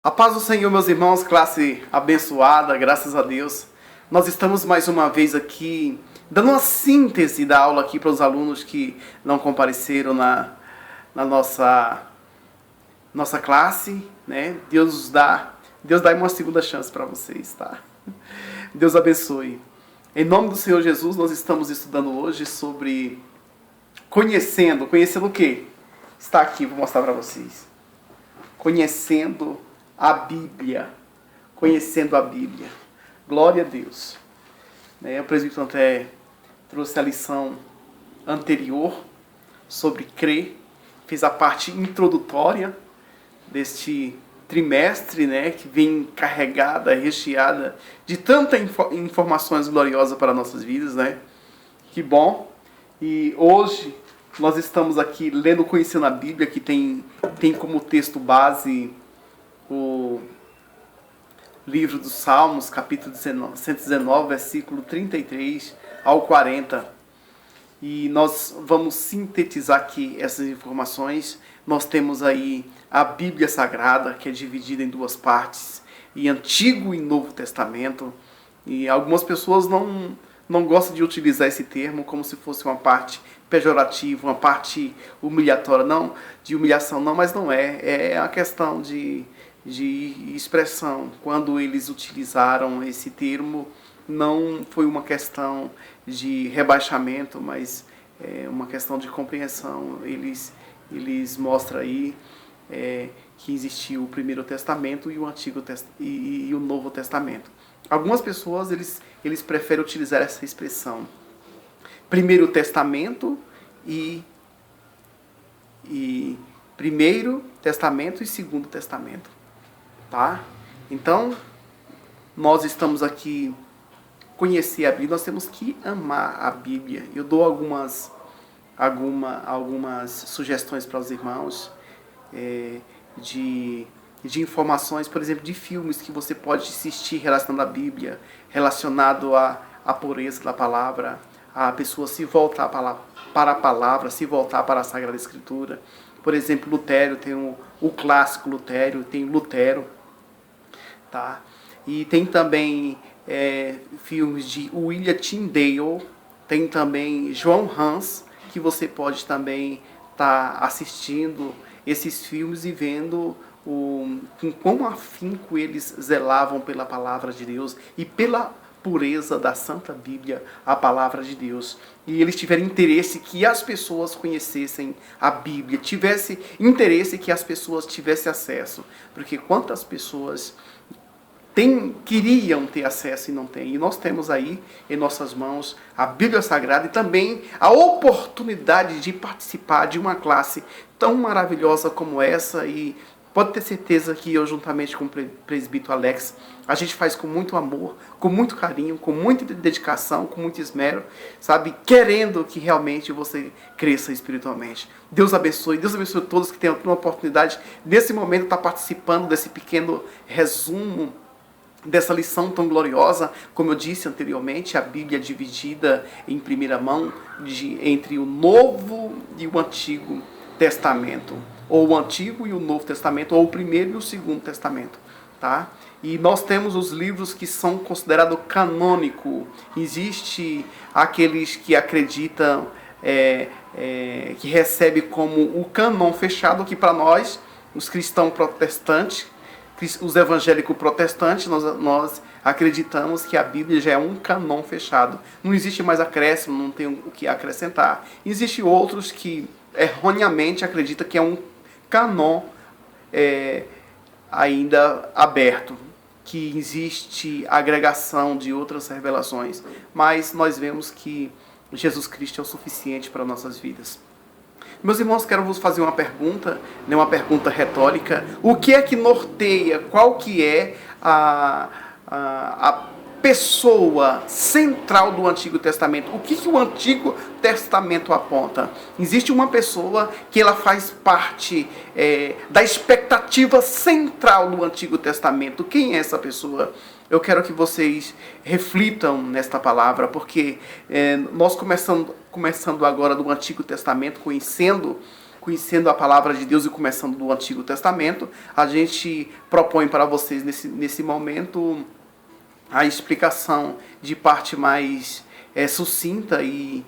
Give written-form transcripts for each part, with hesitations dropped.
A paz do Senhor, meus irmãos, classe abençoada, graças a Deus. Nós estamos mais uma vez aqui, dando uma síntese da aula aqui para os alunos que não compareceram na nossa classe, né? Deus dá uma segunda chance para vocês, tá? Deus abençoe. Em nome do Senhor Jesus, nós estamos estudando hoje sobre conhecendo o quê? Está aqui, vou mostrar para vocês. Conhecendo a Bíblia. Conhecendo a Bíblia. Glória a Deus. O presbítero até trouxe a lição anterior sobre crer. Fez a parte introdutória deste trimestre, né, que vem carregada, recheada de tantas informações gloriosas para nossas vidas, né? Que bom. E hoje nós estamos aqui lendo Conhecendo a Bíblia, que tem como texto base o livro dos Salmos, capítulo 119, versículo 33 ao 40. E nós vamos sintetizar aqui essas informações. Nós temos aí a Bíblia Sagrada, que é dividida em duas partes, em Antigo e Novo Testamento. E algumas pessoas não gostam de utilizar esse termo como se fosse uma parte pejorativa, uma parte humilhatória. Não, de humilhação não, mas não é. É uma questão de expressão. Quando eles utilizaram esse termo, não foi uma questão de rebaixamento, mas é uma questão de compreensão. Eles mostram aí que existiu o Primeiro Testamento e o Antigo e o Novo Testamento. Algumas pessoas eles preferem utilizar essa expressão Primeiro Testamento e Primeiro Testamento e Segundo Testamento, tá? Então nós estamos aqui conhecer a Bíblia, nós temos que amar a Bíblia. Eu dou algumas sugestões para os irmãos de informações, por exemplo, de filmes que você pode assistir relacionado à Bíblia, relacionado à pureza da palavra, a pessoa se voltar para a palavra, se voltar para a Sagrada Escritura. Por exemplo, Lutero, tem o clássico Lutero, tem Lutero, tá? E tem também filmes de William Tyndale, tem também João Hans, que você pode também estar assistindo esses filmes e vendo com quão afinco eles zelavam pela palavra de Deus e pela pureza da Santa Bíblia, a palavra de Deus. E eles tiveram interesse que as pessoas conhecessem a Bíblia, tivesse interesse que as pessoas tivessem acesso, porque quantas pessoas queriam ter acesso e não têm. E nós temos aí em nossas mãos a Bíblia Sagrada e também a oportunidade de participar de uma classe tão maravilhosa como essa. E pode ter certeza que eu, juntamente com o presbítero Alex, a gente faz com muito amor, com muito carinho, com muita dedicação, com muito esmero, sabe? Querendo que realmente você cresça espiritualmente. Deus abençoe todos que tenham uma oportunidade, nesse momento, estar participando desse pequeno resumo dessa lição tão gloriosa. Como eu disse anteriormente, a Bíblia é dividida em primeira mão entre o Novo e o Antigo Testamento, ou o Antigo e o Novo Testamento, ou o Primeiro e o Segundo Testamento, tá? E nós temos os livros que são considerados canônicos. Existe aqueles que acreditam, que recebe como o cânon fechado, que para nós, os cristãos protestantes, os evangélicos protestantes, nós acreditamos que a Bíblia já é um cânon fechado. Não existe mais acréscimo, não tem o que acrescentar. Existem outros que erroneamente acreditam que é um cânon ainda aberto, que existe agregação de outras revelações. Mas nós vemos que Jesus Cristo é o suficiente para nossas vidas. Meus irmãos, quero vos fazer uma pergunta, né, uma pergunta retórica. O que é que norteia? Qual que é a pessoa central do Antigo Testamento? O que o Antigo Testamento aponta? Existe uma pessoa que ela faz parte da expectativa central do Antigo Testamento. Quem é essa pessoa? Eu quero que vocês reflitam nesta palavra, porque nós começando agora do Antigo Testamento, conhecendo conhecendo a palavra de Deus e começando do Antigo Testamento, a gente propõe para vocês nesse momento a explicação de parte mais sucinta e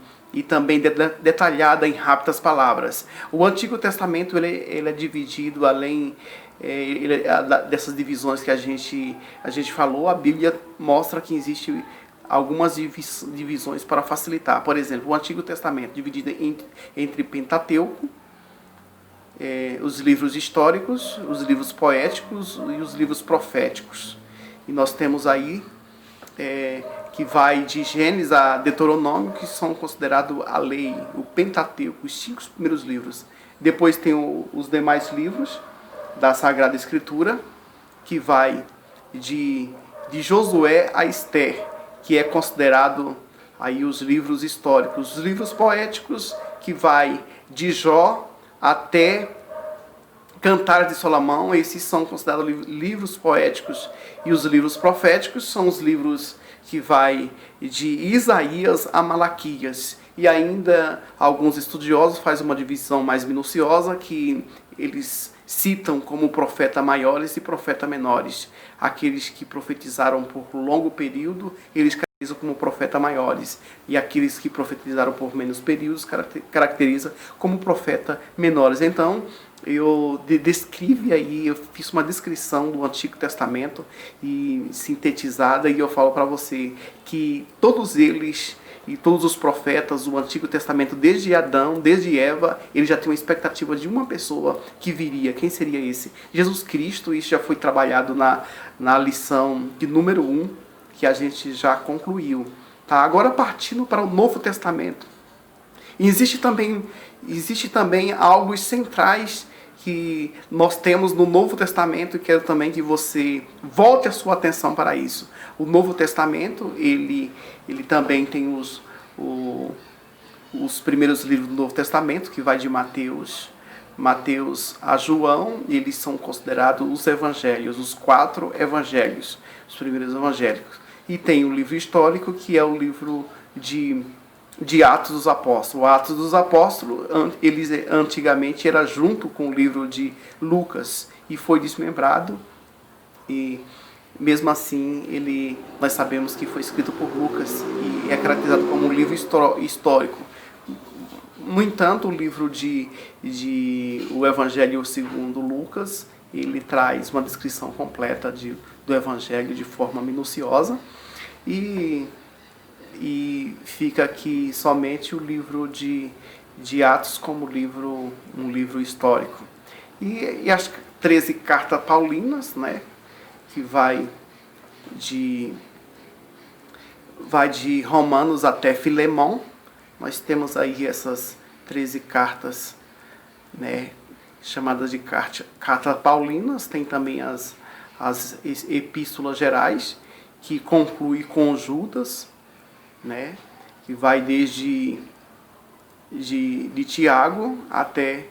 também detalhada em rápidas palavras. O Antigo Testamento ele é dividido além dessas divisões que a gente falou. A Bíblia mostra que existe algumas divisões para facilitar. Por exemplo, o Antigo Testamento dividido entre Pentateuco, os livros históricos, os livros poéticos e os livros proféticos. E nós temos aí que vai de Gênesis a Deuteronômio, que são considerados a lei, o Pentateuco, os 5 primeiros livros. Depois tem os demais livros da Sagrada Escritura, que vai de Josué a Esther, que é considerado aí os livros históricos. Os livros poéticos, que vai de Jó até Cantares de Salomão, esses são considerados livros poéticos. E os livros proféticos são os livros que vai de Isaías a Malaquias. E ainda alguns estudiosos fazem uma divisão mais minuciosa, que eles citam como profeta maiores e profeta menores. Aqueles que profetizaram por longo período, eles caracterizam como profeta maiores. E aqueles que profetizaram por menos períodos, caracteriza como profeta menores. Então, eu fiz uma descrição do Antigo Testamento e sintetizada, e eu falo para você que todos eles e todos os profetas do Antigo Testamento, desde Adão, desde Eva, eles já tinham uma expectativa de uma pessoa que viria. Quem seria esse? Jesus Cristo. Isso já foi trabalhado na lição de número 1, que a gente já concluiu. Tá? Agora, partindo para o Novo Testamento. Existe também algo centrais que nós temos no Novo Testamento, e quero também que você volte a sua atenção para isso. O Novo Testamento, ele também tem os primeiros livros do Novo Testamento, que vai de Mateus a João. Eles são considerados os evangelhos, os 4 evangelhos, os primeiros evangélicos. E tem o livro histórico, que é o livro de Atos dos Apóstolos. O Atos dos Apóstolos, eles antigamente era junto com o livro de Lucas, e foi desmembrado, e mesmo assim nós sabemos que foi escrito por Lucas e é caracterizado como um livro histórico. No entanto, o livro o Evangelho segundo Lucas, ele traz uma descrição completa do Evangelho de forma minuciosa, e fica aqui somente o livro de Atos como um livro histórico. E as 13 cartas paulinas, né, que vai de Romanos até Filemão. Nós temos aí essas 13 cartas, né, chamadas de cartas paulinas. Tem também as epístolas gerais, que conclui com Judas, né, que vai desde de Tiago até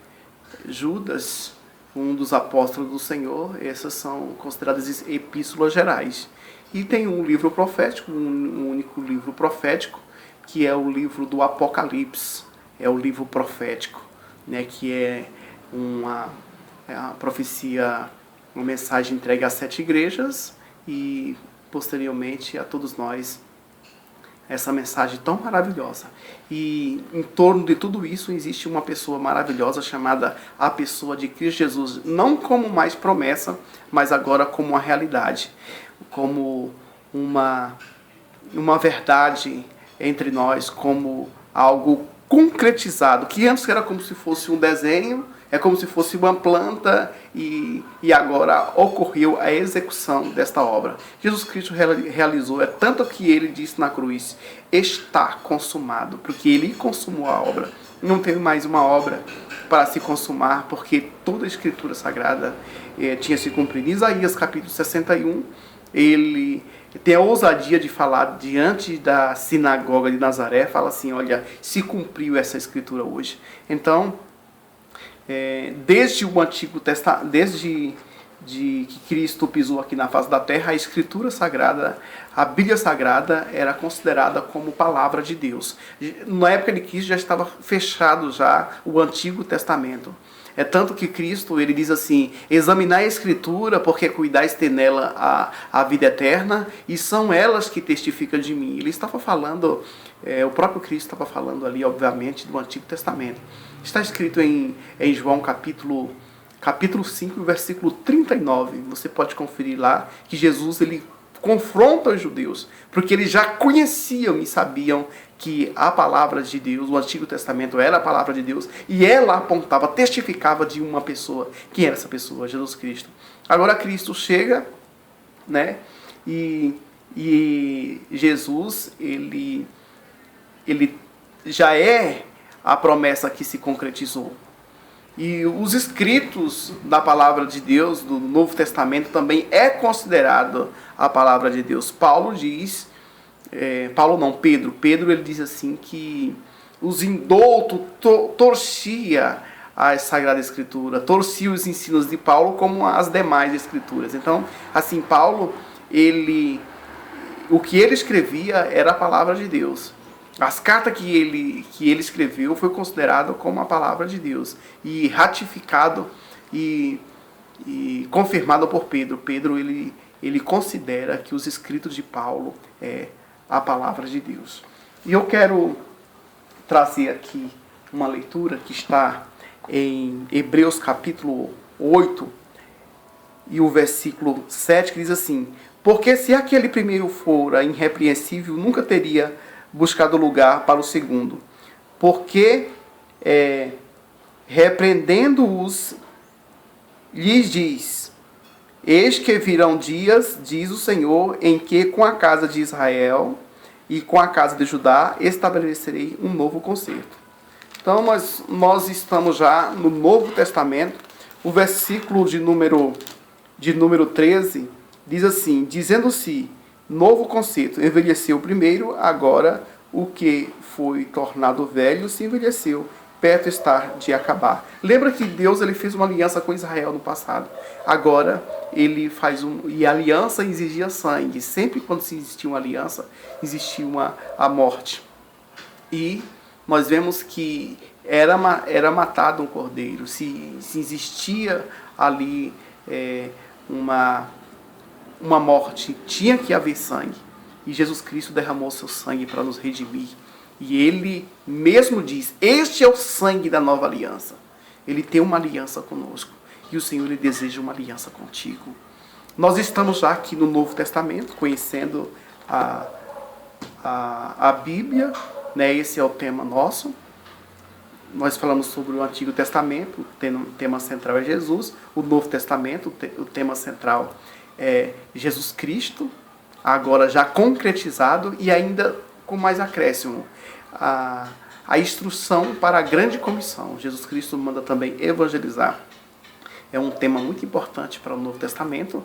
Judas, um dos apóstolos do Senhor. Essas são consideradas epístolas gerais. E tem um livro profético, um único livro profético, que é o livro do Apocalipse. É o livro profético, né, que é uma profecia, uma mensagem entregue às 7 igrejas, e posteriormente a todos nós, essa mensagem tão maravilhosa. E em torno de tudo isso existe uma pessoa maravilhosa chamada a pessoa de Cristo Jesus, não como mais promessa, mas agora como uma realidade, como uma verdade entre nós, como algo concretizado, que antes era como se fosse um desenho, é como se fosse uma planta, e agora ocorreu a execução desta obra. Jesus Cristo realizou, tanto que ele disse na cruz: está consumado, porque ele consumou a obra. Não teve mais uma obra para se consumar, porque toda a Escritura Sagrada tinha se cumprido. Isaías capítulo 61, ele tem a ousadia de falar diante da sinagoga de Nazaré, fala assim: olha, se cumpriu essa Escritura hoje. Então, desde o Antigo Testamento, de que Cristo pisou aqui na face da terra, a Escritura Sagrada, a Bíblia Sagrada, era considerada como palavra de Deus. Na época de Cristo já estava fechado já o Antigo Testamento. É tanto que Cristo, ele diz assim: examinai a Escritura, porque cuidais ter nela a vida eterna, e são elas que testificam de mim. Ele estava falando, o próprio Cristo estava falando ali, obviamente, do Antigo Testamento. Está escrito em João capítulo 5, versículo 39. Você pode conferir lá que Jesus, ele confronta os judeus, porque eles já conheciam e sabiam que a palavra de Deus, o Antigo Testamento era a palavra de Deus, e ela apontava, testificava de uma pessoa. Quem era essa pessoa? Jesus Cristo. Agora Cristo chega, né? E Jesus, ele já é a promessa que se concretizou. E os escritos da palavra de Deus, do Novo Testamento, também é considerado a palavra de Deus. Pedro ele diz assim que os indoutos torcia a Sagrada Escritura, torcia os ensinos de Paulo como as demais escrituras. Então, assim, Paulo, o que ele escrevia era a palavra de Deus. As cartas que ele escreveu foi considerado como a palavra de Deus e ratificado e confirmado por Pedro. Pedro ele considera que os escritos de Paulo é a palavra de Deus. E eu quero trazer aqui uma leitura que está em Hebreus capítulo 8 e o versículo 7, que diz assim: porque se aquele primeiro fora irrepreensível, nunca teria buscado lugar para o segundo. Porque, repreendendo-os, lhes diz: eis que virão dias, diz o Senhor, em que com a casa de Israel e com a casa de Judá estabelecerei um novo concerto. Então nós estamos já no Novo Testamento. O versículo de número 13 diz assim: dizendo-se novo conceito, envelheceu o primeiro, agora o que foi tornado velho se envelheceu, perto está de acabar. Lembra que Deus ele fez uma aliança com Israel no passado. Agora ele faz e a aliança exigia sangue. Sempre quando se existia uma aliança, existia a morte. E nós vemos que era matado um cordeiro. Se existia ali uma morte, tinha que haver sangue. E Jesus Cristo derramou seu sangue para nos redimir. E ele mesmo diz: este é o sangue da nova aliança. Ele tem uma aliança conosco. E o Senhor ele deseja uma aliança contigo. Nós estamos já aqui no Novo Testamento, conhecendo a Bíblia, né? Esse é o tema nosso. Nós falamos sobre o Antigo Testamento, o tema central é Jesus. O Novo Testamento, o tema central é Jesus Cristo, agora já concretizado e ainda com mais acréscimo. A instrução para a grande comissão. Jesus Cristo manda também evangelizar. É um tema muito importante para o Novo Testamento.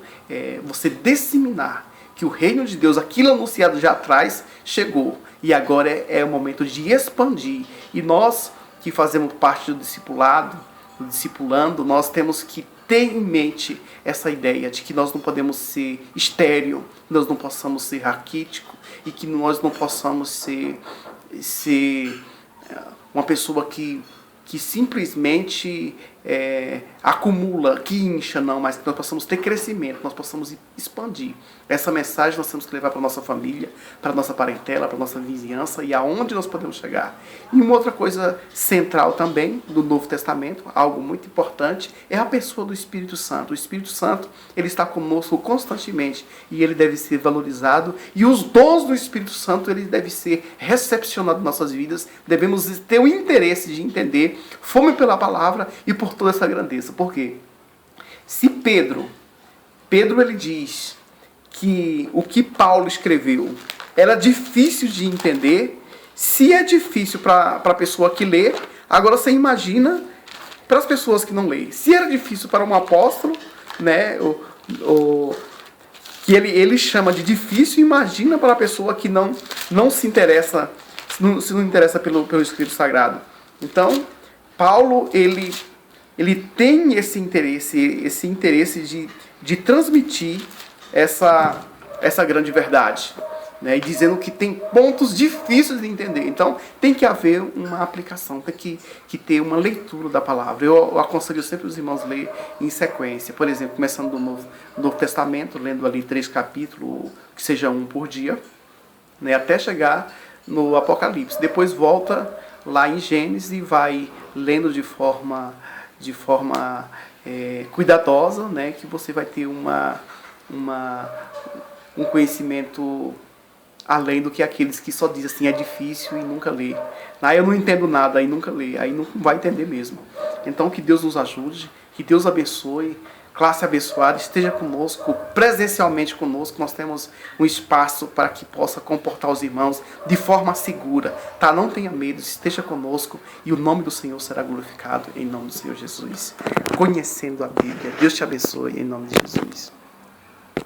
Você disseminar que o reino de Deus, aquilo anunciado já atrás, chegou. E agora é o momento de expandir. E nós que fazemos parte do discipulando, nós temos que ter em mente essa ideia de que nós não podemos ser estéril, nós não possamos ser raquítico e que nós não possamos ser uma pessoa que simplesmente acumula, que incha, não, mas que nós possamos ter crescimento, nós possamos expandir. Essa mensagem nós temos que levar para a nossa família, para a nossa parentela, para a nossa vizinhança e aonde nós podemos chegar. E uma outra coisa central também do Novo Testamento, algo muito importante, é a pessoa do Espírito Santo. O Espírito Santo, ele está conosco constantemente e ele deve ser valorizado. E os dons do Espírito Santo, ele deve ser recepcionado em nossas vidas. Devemos ter o interesse de entender, fome pela palavra e por toda essa grandeza. Por quê? Se Pedro ele diz que o que Paulo escreveu era difícil de entender, se é difícil para a pessoa que lê, agora você imagina para as pessoas que não leem. Se era difícil para um apóstolo, né, que ele chama de difícil, imagina para a pessoa que não se interessa, se não interessa pelo Escrito Sagrado. Então, Paulo, ele tem esse interesse de transmitir essa grande verdade. Né, e dizendo que tem pontos difíceis de entender. Então, tem que haver uma aplicação, tem que ter uma leitura da palavra. Eu aconselho sempre os irmãos a ler em sequência. Por exemplo, começando do Novo Testamento, lendo ali 3 capítulos, que seja um por dia, né, até chegar no Apocalipse. Depois volta lá em Gênesis e vai lendo de forma cuidadosa, né, que você vai ter um conhecimento além do que aqueles que só dizem assim, é difícil e nunca lê. Eu não entendo nada, aí nunca lê, aí não vai entender mesmo. Então que Deus nos ajude, que Deus abençoe, classe abençoada, esteja conosco, presencialmente conosco. Nós temos um espaço para que possa comportar os irmãos de forma segura. Tá? Não tenha medo, esteja conosco e o nome do Senhor será glorificado em nome do Senhor Jesus. Conhecendo a Bíblia. Deus te abençoe em nome de Jesus.